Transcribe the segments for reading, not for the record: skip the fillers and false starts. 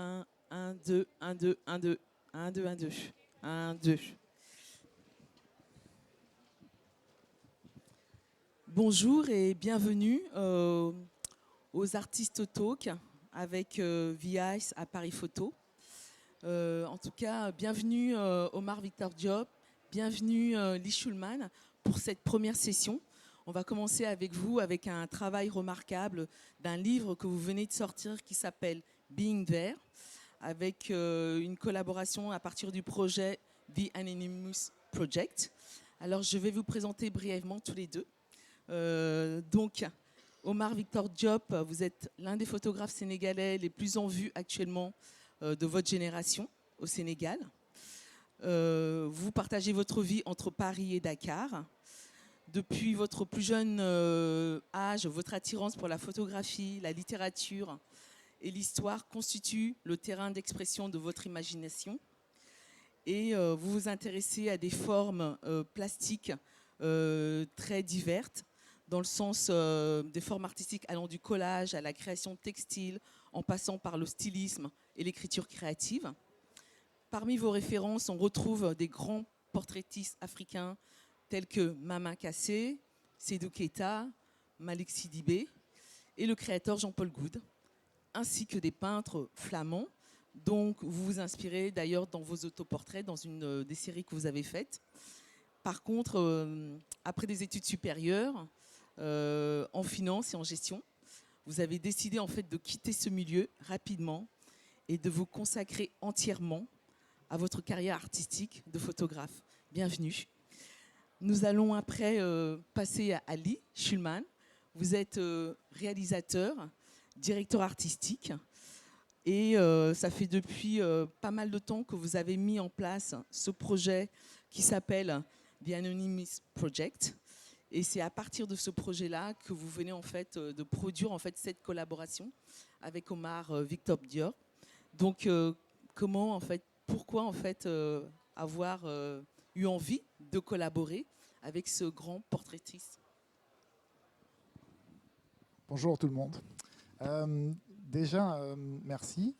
1, 1, 2, 1, 2, 1, 2, 1, 2, 1, 2, 1, 2. Bonjour et bienvenue aux Artistes Talk avec VICE à Paris Photo. En tout cas, bienvenue Omar Victor Diop, bienvenue Lee Schulman pour cette première session. On va commencer avec vous avec un travail remarquable d'un livre que vous venez de sortir qui s'appelle Being There, avec une collaboration à partir du projet The Anonymous Project. Alors, je vais vous présenter brièvement tous les deux. Donc, Omar Victor Diop, vous êtes l'un des photographes sénégalais les plus en vue actuellement de votre génération au Sénégal. Vous partagez votre vie entre Paris et Dakar. Depuis votre plus jeune âge, votre attirance pour la photographie, la littérature et l'histoire constitue le terrain d'expression de votre imagination. Et vous vous intéressez à des formes plastiques très diverses, dans le sens des formes artistiques allant du collage à la création textile, en passant par le stylisme et l'écriture créative. Parmi vos références, on retrouve des grands portraitistes africains tels que Mama Kassé, Seydou Keita, Malik Sidibé et le créateur Jean-Paul Goude, ainsi que des peintres flamands, dont vous vous inspirez d'ailleurs dans vos autoportraits, dans une des séries que vous avez faites. Par contre, après des études supérieures en finance et en gestion, vous avez décidé en fait de quitter ce milieu rapidement et de vous consacrer entièrement à votre carrière artistique de photographe. Bienvenue. Nous allons après passer à Lee Schulman. Vous êtes réalisateur, directeur artistique et ça fait depuis pas mal de temps que vous avez mis en place ce projet qui s'appelle The Anonymous Project. Et c'est à partir de ce projet-là que vous venez en fait de produire en fait cette collaboration avec Omar Victor Diop. Donc comment en fait, pourquoi en fait avoir eu envie de collaborer avec ce grand portraitiste? Bonjour tout le monde. Déjà, merci.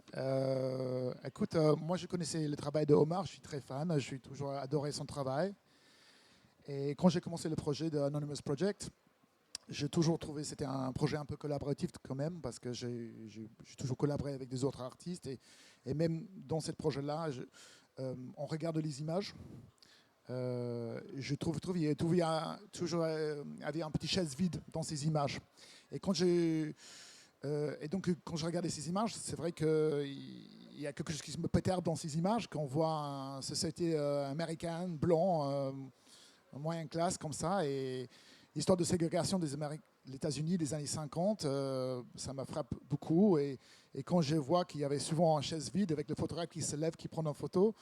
Écoute, moi je connaissais le travail de Omar, je suis très fan, je suis toujours adoré son travail. Et quand j'ai commencé le projet de Anonymous Project, j'ai toujours trouvé que c'était un projet un peu collaboratif quand même, parce que j'ai toujours collaboré avec des autres artistes. Et même dans ce projet-là, on regarde les images. Je trouve qu'il y a toujours avait un petit chaise vide dans ces images. Et donc quand je regardais ces images, c'est vrai qu'il y a quelque chose qui me perturbe dans ces images, quand on voit une société américaine, blanc, moyenne classe comme ça, et l'histoire de ségrégation des États-Unis des années 50, ça me frappe beaucoup. Et quand je vois qu'il y avait souvent une chaise vide avec le photographe qui se lève, qui prend une photo,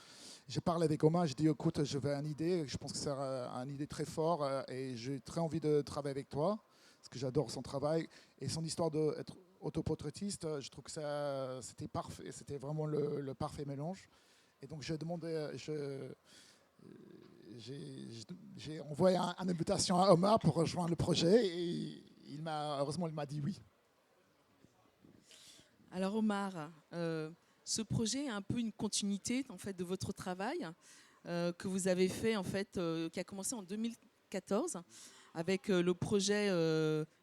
j'ai parlé avec Omar, je dis écoute, je veux une idée, je pense que c'est une idée très forte et j'ai très envie de travailler avec toi, parce que j'adore son travail. Et son histoire d'être autoportraitiste, je trouve que c'était parfait, c'était vraiment le parfait mélange. Et donc j'ai demandé, j'ai envoyé une invitation à Omar pour rejoindre le projet et heureusement il m'a dit oui. Alors Omar, ce projet est un peu une continuité en fait de votre travail que vous avez fait en fait, qui a commencé en 2014 avec le projet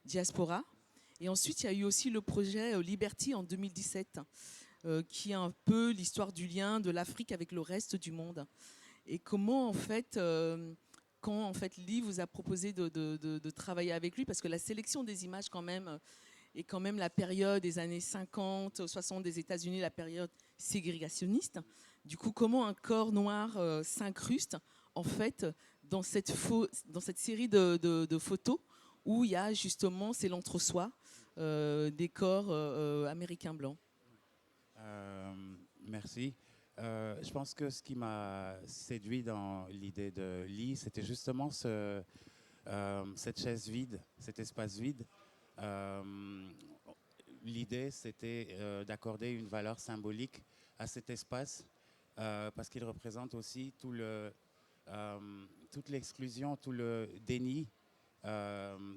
Diaspora. Et ensuite, il y a eu aussi le projet Liberty en 2017, qui est un peu l'histoire du lien de l'Afrique avec le reste du monde. Et comment, en fait, quand en fait, Lee vous a proposé de travailler avec lui, parce que la sélection des images, quand même, est quand même la période des années 50, 60 des États-Unis, la période ségrégationniste. Du coup, comment un corps noir s'incruste, en fait, dans cette série de photos où il y a justement, c'est l'entre-soi des corps américains blancs. Merci. Je pense que ce qui m'a séduit dans l'idée de Lee, c'était justement cette chaise vide, cet espace vide. L'idée, c'était d'accorder une valeur symbolique à cet espace parce qu'il représente aussi toute l'exclusion, tout le déni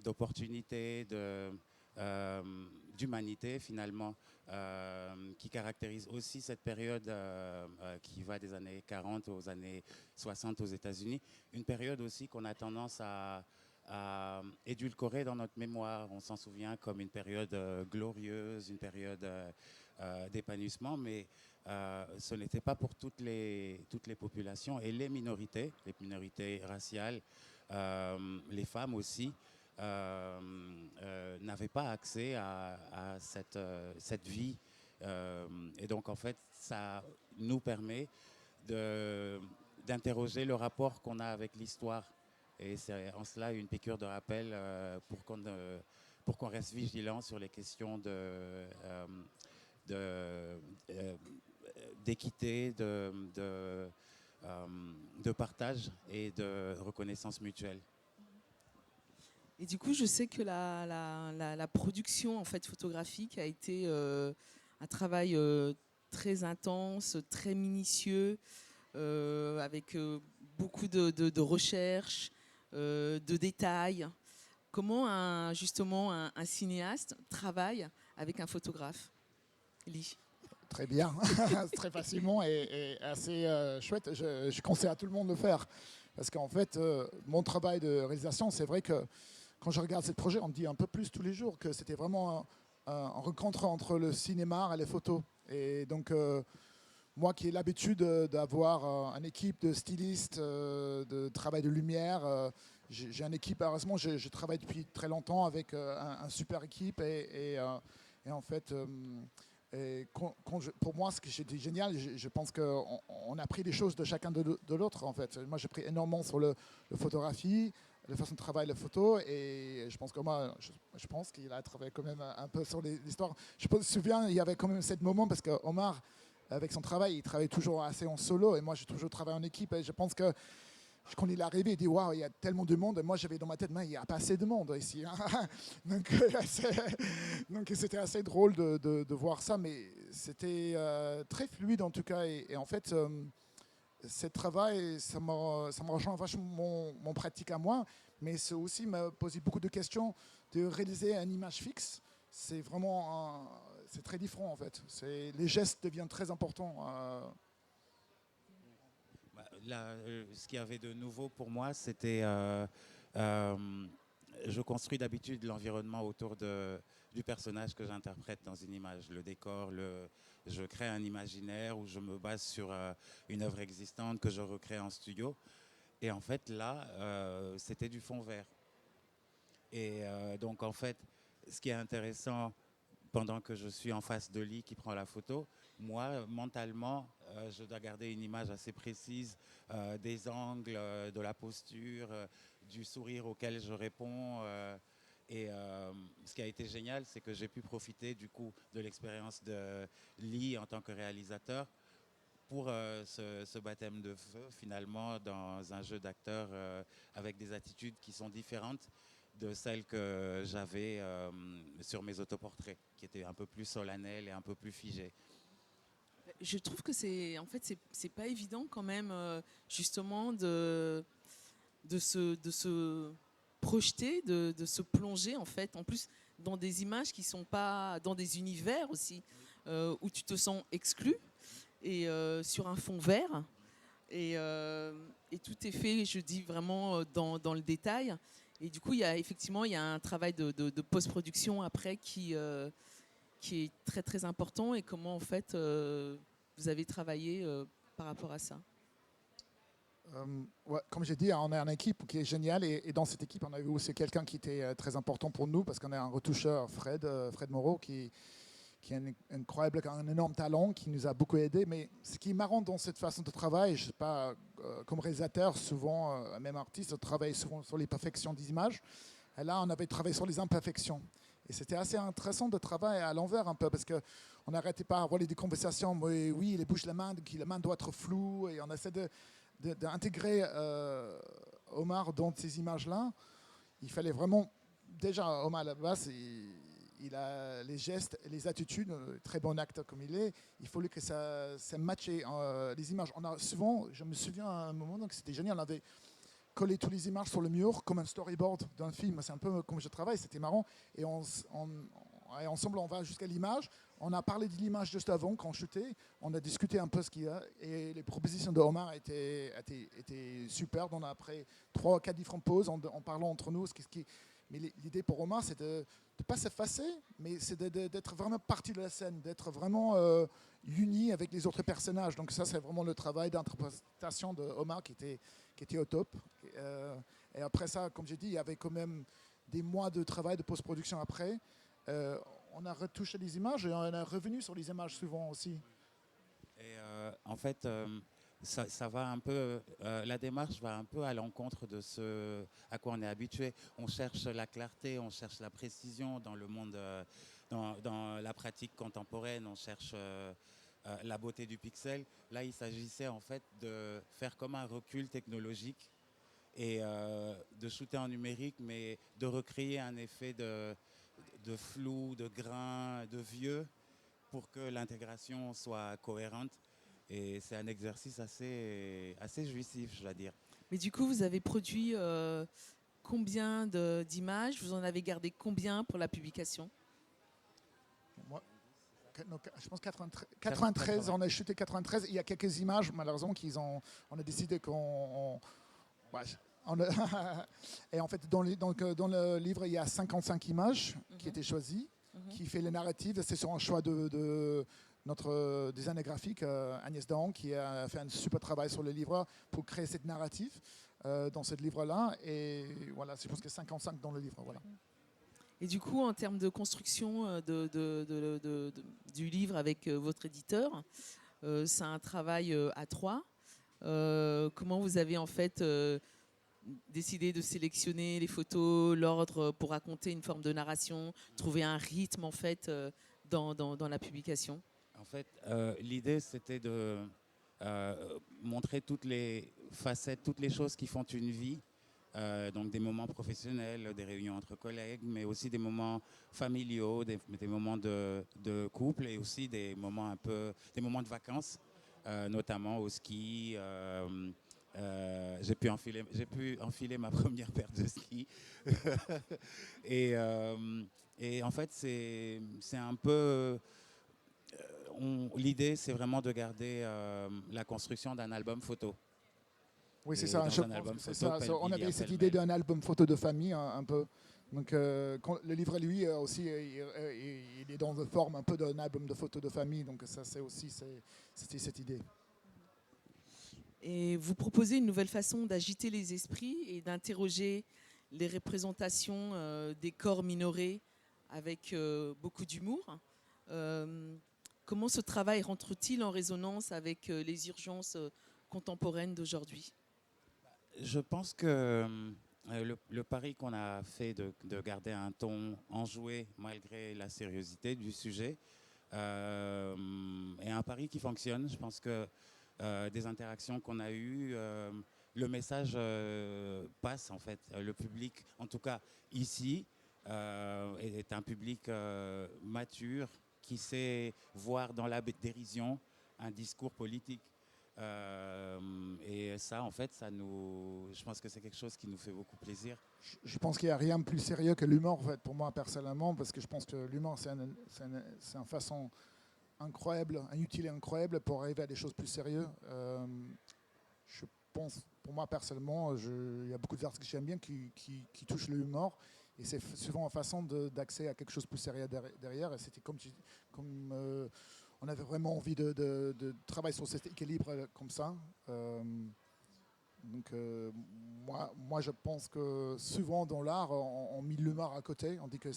d'opportunités, d'humanité finalement, qui caractérise aussi cette période qui va des années 40 aux années 60 aux États-Unis. Une période aussi qu'on a tendance à édulcorer dans notre mémoire. On s'en souvient comme une période glorieuse, une période d'épanouissement, mais ce n'était pas pour toutes les populations. Et les minorités raciales, les femmes aussi, n'avaient pas accès à cette vie. Et donc, en fait, ça nous permet d'interroger le rapport qu'on a avec l'histoire. Et c'est en cela une piqûre de rappel pour qu'on reste vigilant sur les questions d'équité, de partage et de reconnaissance mutuelle. Et du coup, je sais que la production en fait, photographique a été un travail très intense, très minutieux, avec beaucoup de recherche, de détails. Comment justement un cinéaste travaille avec un photographe, Lee? Très bien, très facilement et assez chouette. Je conseille à tout le monde de le faire. Parce qu'en fait, mon travail de réalisation, c'est vrai que quand je regarde ce projet, on me dit un peu plus tous les jours que c'était vraiment un rencontre entre le cinéma et les photos. Et donc, moi qui ai l'habitude d'avoir une équipe de stylistes, de travail de lumière, j'ai une équipe, heureusement, je travaille depuis très longtemps avec une super équipe. Et en fait, pour moi, ce que j'ai dit génial, je pense qu'on a pris des choses de chacun de l'autre. En fait. Moi, j'ai pris énormément sur la photographie, la façon de travailler la photo, et je pense je pense qu'il a travaillé quand même un peu sur l'histoire. Je me souviens, il y avait quand même ce moment, parce qu'Omar, avec son travail, il travaille toujours assez en solo, et moi, j'ai toujours travaillé en équipe, et je pense que quand il est arrivé, il dit waouh, il y a tellement de monde. Et moi, j'avais dans ma tête, il n'y a pas assez de monde ici. Hein. Donc, c'était assez drôle de voir ça, mais c'était très fluide en tout cas. Et en fait, ce travail, ça me rejoint vachement mon pratique à moi, mais c'est aussi m'a posé beaucoup de questions de réaliser une image fixe. C'est vraiment, c'est très différent en fait. Les gestes deviennent très importants. Là, ce qu'il y avait de nouveau pour moi, c'était je construis d'habitude l'environnement autour du personnage que j'interprète dans une image, le décor, je crée un imaginaire où je me base sur une œuvre existante que je recrée en studio. Et en fait, là, c'était du fond vert. Et donc, en fait, ce qui est intéressant, pendant que je suis en face de Lee qui prend la photo, moi, mentalement, je dois garder une image assez précise des angles, de la posture, du sourire auquel je réponds. Et ce qui a été génial, c'est que j'ai pu profiter du coup de l'expérience de Lee en tant que réalisateur pour ce baptême de feu, finalement, dans un jeu d'acteur avec des attitudes qui sont différentes de celles que j'avais sur mes autoportraits, qui étaient un peu plus solennelles et un peu plus figées. Je trouve que c'est pas évident quand même, justement, de se projeter, de se plonger, en fait, en plus, dans des images qui sont pas, dans des univers aussi, où tu te sens exclu, et sur un fond vert. Et tout est fait, je dis vraiment, dans le détail. Et du coup, il y a un travail de post-production après qui est très très important. Et comment en fait vous avez travaillé par rapport à ça? Ouais, comme j'ai dit, on a une équipe qui est géniale, et dans cette équipe, on a eu aussi quelqu'un qui était très important pour nous, parce qu'on a un retoucheur, Fred Moreau, qui est un incroyable, un énorme talent, qui nous a beaucoup aidé. Mais ce qui est marrant dans cette façon de travail, je sais pas, comme réalisateur, souvent, même artiste, on travaille souvent sur les perfections des images. Et là, on avait travaillé sur les imperfections. Et c'était assez intéressant de travailler à l'envers un peu, parce qu'on n'arrêtait pas à avoir des conversations. Oui, les bouges, la main doit être floue, et on essaie d'intégrer Omar dans ces images-là. Il fallait vraiment, déjà, Omar à la base, il a les gestes et les attitudes, très bon acteur comme il est. Il fallait que ça matche les images. On a souvent, je me souviens à un moment, donc c'était génial, collé toutes les images sur le mur comme un storyboard d'un film. C'est un peu comme je travaille, c'était marrant. Et et ensemble, on va jusqu'à l'image. On a parlé de l'image juste avant, quand on chutait. On a discuté un peu ce qu'il y a. Et les propositions de Omar étaient superbes. On a après 3 ou 4 différentes pauses en parlant entre nous. Mais l'idée pour Omar, c'est de ne pas s'effacer, mais c'est d'être vraiment partie de la scène, d'être vraiment uni avec les autres personnages. Donc ça, c'est vraiment le travail d'interprétation de Omar qui était au top. Et après ça, comme j'ai dit, il y avait quand même des mois de travail de post-production après. On a retouché les images et on est revenu sur les images souvent aussi. Et en fait, ça va un peu, la démarche va un peu à l'encontre de ce à quoi on est habitué. On cherche la clarté, on cherche la précision dans le monde, dans la pratique contemporaine, on cherche la beauté du pixel. Là, il s'agissait en fait de faire comme un recul technologique et de shooter en numérique, mais de recréer un effet de flou, de grain, de vieux, pour que l'intégration soit cohérente. Et c'est un exercice assez jouissif, je dois dire. Mais du coup, vous avez produit combien d'images? Vous en avez gardé combien pour la publication? Moi, je pense 93, on a shooté 93. Il y a quelques images, malheureusement, on a décidé qu'on... Et en fait, dans le livre, il y a 55 images qui étaient choisies, qui fait le narratif. C'est sur un choix de notre designer graphique, Agnès Dahan, qui a fait un super travail sur le livre pour créer cette narrative dans ce livre-là. Et voilà, je pense que 55 dans le livre. Voilà. Et du coup, en termes de construction du livre avec votre éditeur, c'est un travail à 3. Comment vous avez en fait décidé de sélectionner les photos, l'ordre pour raconter une forme de narration, trouver un rythme en fait dans la publication? En fait, l'idée c'était de montrer toutes les facettes, toutes les choses qui font une vie. Donc des moments professionnels, des réunions entre collègues, mais aussi des moments familiaux, des moments de couple et aussi des moments de vacances, notamment au ski. J'ai pu enfiler ma première paire de ski. et en fait, c'est un peu... L'idée, c'est vraiment de garder la construction d'un album photo. Oui, c'est ça. On avait cette idée d'un album photo de famille, un peu. Donc, le livre, lui, aussi, il est dans la forme un peu d'un album de photos de famille. Donc, ça, c'était cette idée. Et vous proposez une nouvelle façon d'agiter les esprits et d'interroger les représentations des corps minorés avec beaucoup d'humour. Comment ce travail rentre-t-il en résonance avec les urgences contemporaines d'aujourd'hui? Je pense que le pari qu'on a fait de garder un ton enjoué malgré la sérieuseté du sujet est un pari qui fonctionne. Je pense que des interactions qu'on a eues, le message passe en fait. Le public, en tout cas ici, est un public mature qui sait voir dans la dérision un discours politique. Et ça, en fait, je pense que c'est quelque chose qui nous fait beaucoup plaisir. Je pense qu'il n'y a rien de plus sérieux que l'humour, en fait, pour moi personnellement, parce que je pense que l'humour, c'est une façon incroyable, un outil incroyable pour arriver à des choses plus sérieuses. Je pense, pour moi personnellement, il y a beaucoup d'artistes que j'aime bien qui touchent l'humour, et c'est souvent une façon d'accéder à quelque chose de plus sérieux derrière. Et c'était comme on avait vraiment envie de travailler sur cet équilibre comme ça. Donc moi, je pense que souvent dans l'art, on met l'humour à côté. On dit que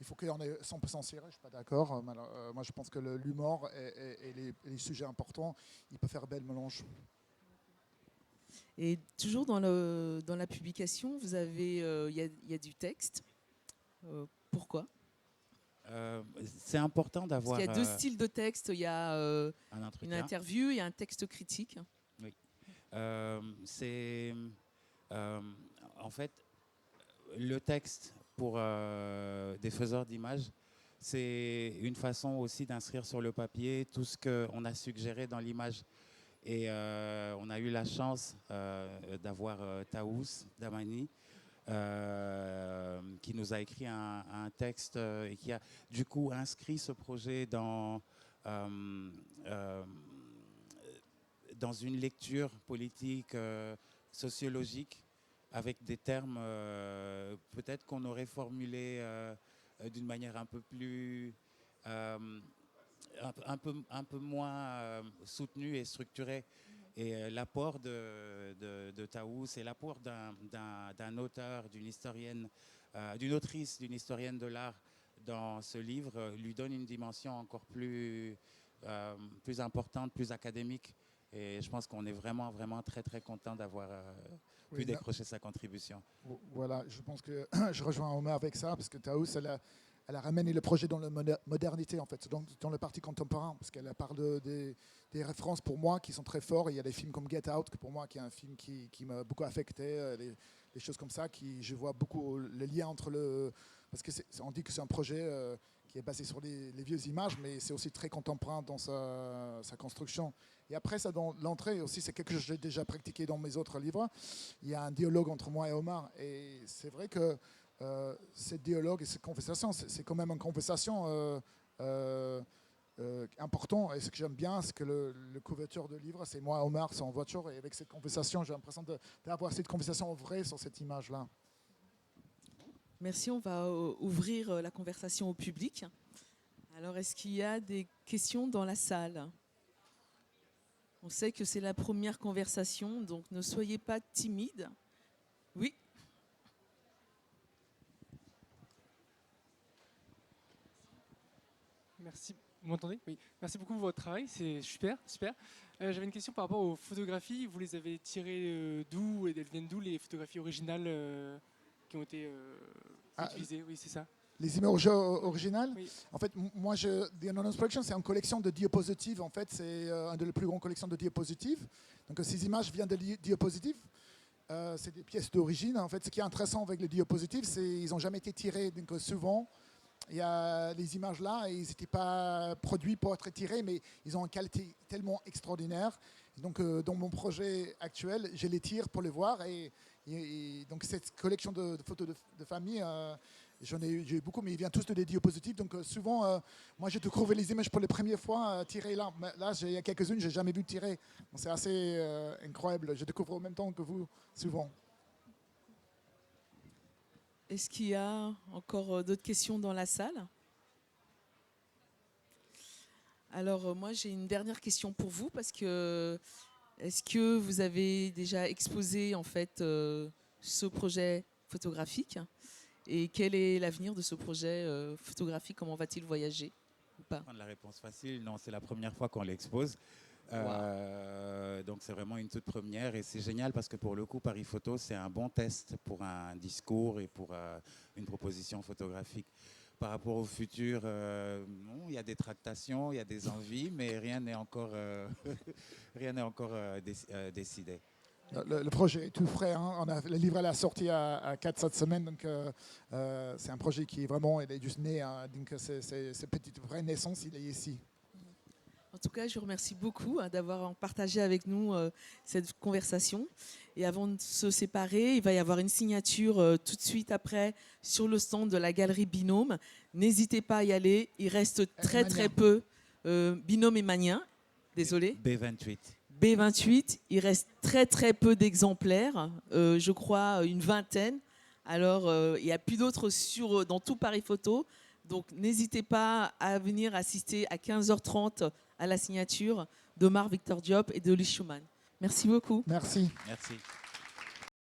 il faut qu'on ait 100% sérieux. Je ne suis pas d'accord. Moi, je pense que l'humour et les sujets importants, ils peuvent faire un bel mélange. Et toujours dans la publication, vous avez, il y a du texte. Pourquoi? C'est important d'avoir... Parce qu'il y a 2 styles de texte. Il y a une interview et un texte critique. Oui. En fait, le texte pour des faiseurs d'images, c'est une façon aussi d'inscrire sur le papier tout ce qu'on a suggéré dans l'image. Et on a eu la chance d'avoir Taous Damani, qui nous a écrit un texte et qui a du coup inscrit ce projet dans une lecture politique, sociologique, avec des termes peut-être qu'on aurait formulés d'une manière un peu plus... un peu moins soutenue et structurée. Et l'apport de Taous et l'apport d'un auteur, d'une historienne, d'une autrice, d'une historienne de l'art dans ce livre lui donne une dimension encore plus importante, plus académique. Et je pense qu'on est vraiment, vraiment très, très content d'avoir pu décrocher sa contribution. Voilà, je pense que je rejoins Omar avec ça, parce que Taous, elle a ramené le projet dans la modernité, en fait, dans le parti contemporain, parce qu'elle parle des références pour moi qui sont très fortes. Il y a des films comme Get Out, que pour moi, qui est un film qui m'a beaucoup affecté, des choses comme ça, je vois beaucoup le lien entre parce qu'on dit que c'est un projet qui est basé sur les vieilles images, mais c'est aussi très contemporain dans sa construction. Et après, ça, dans l'entrée aussi, c'est quelque chose que j'ai déjà pratiqué dans mes autres livres. Il y a un dialogue entre moi et Omar, et c'est vrai que ce dialogue et cette conversation, c'est quand même une conversation importante. Et ce que j'aime bien, c'est que le couverture de livre, c'est moi, Omar, c'est en voiture. Et avec cette conversation, j'ai l'impression d'avoir cette conversation vraie sur cette image-là. Merci, on va ouvrir la conversation au public. Alors, est-ce qu'il y a des questions dans la salle ? On sait que c'est la première conversation, donc ne soyez pas timide. Oui ? Merci. Vous m'entendez ? Oui. Merci beaucoup pour votre travail, c'est super, super. J'avais une question par rapport aux photographies. Vous les avez tirées d'où et elles viennent d'où les photographies originales qui ont été utilisées ? Oui, c'est ça. Les images originales, oui. En fait, moi, The Anonymous Collection, c'est une collection de diapositives. En fait, c'est une des plus grandes collections de diapositives. Donc, ces images viennent de diapositives. C'est des pièces d'origine. En fait, ce qui est intéressant avec les diapositives, c'est qu'ils n'ont jamais été tirés. Donc, souvent, il y a les images là, et ils n'étaient pas produits pour être tirés, mais ils ont une qualité tellement extraordinaire. Et donc, dans mon projet actuel, je les tire pour les voir. Et donc, cette collection de photos de famille, j'ai eu beaucoup, mais ils viennent tous de des diapositives. Donc, souvent, moi, j'ai découvert les images pour la première fois tirées là. Mais là, il y a quelques-unes, je n'ai jamais vu tirer. Donc, c'est assez incroyable. Je découvre en même temps que vous, souvent. Est-ce qu'il y a encore d'autres questions dans la salle ? Alors, moi, j'ai une dernière question pour vous, parce que est-ce que vous avez déjà exposé en fait ce projet photographique ? Et quel est l'avenir de ce projet photographique ? Comment va-t-il voyager ou pas ? La réponse facile, non, c'est la première fois qu'on l'expose. Donc c'est vraiment une toute première, et c'est génial parce que pour le coup, Paris Photo, c'est un bon test pour un discours et pour une proposition photographique. Par rapport au futur, non, il y a des tractations, il y a des envies, mais rien n'est encore, décidé. Le projet est tout frais. Hein. Le livre est sorti à 4-7 semaines. Donc, c'est un projet qui est vraiment, il est juste né. Hein, donc, c'est petite vraie naissance, il est ici. En tout cas, je vous remercie beaucoup d'avoir partagé avec nous cette conversation. Et avant de se séparer, il va y avoir une signature tout de suite après sur le stand de la galerie Binôme. N'hésitez pas à y aller. Il reste très peu. Binôme et Magnien. Désolé. B28. B28, il reste très peu d'exemplaires, je crois une vingtaine. Alors, il n'y a plus d'autres dans tout Paris Photo. Donc, n'hésitez pas à venir assister à 15h30 à la signature d'Omar Victor Diop et de Louis Schumann. Merci beaucoup. Merci. Merci.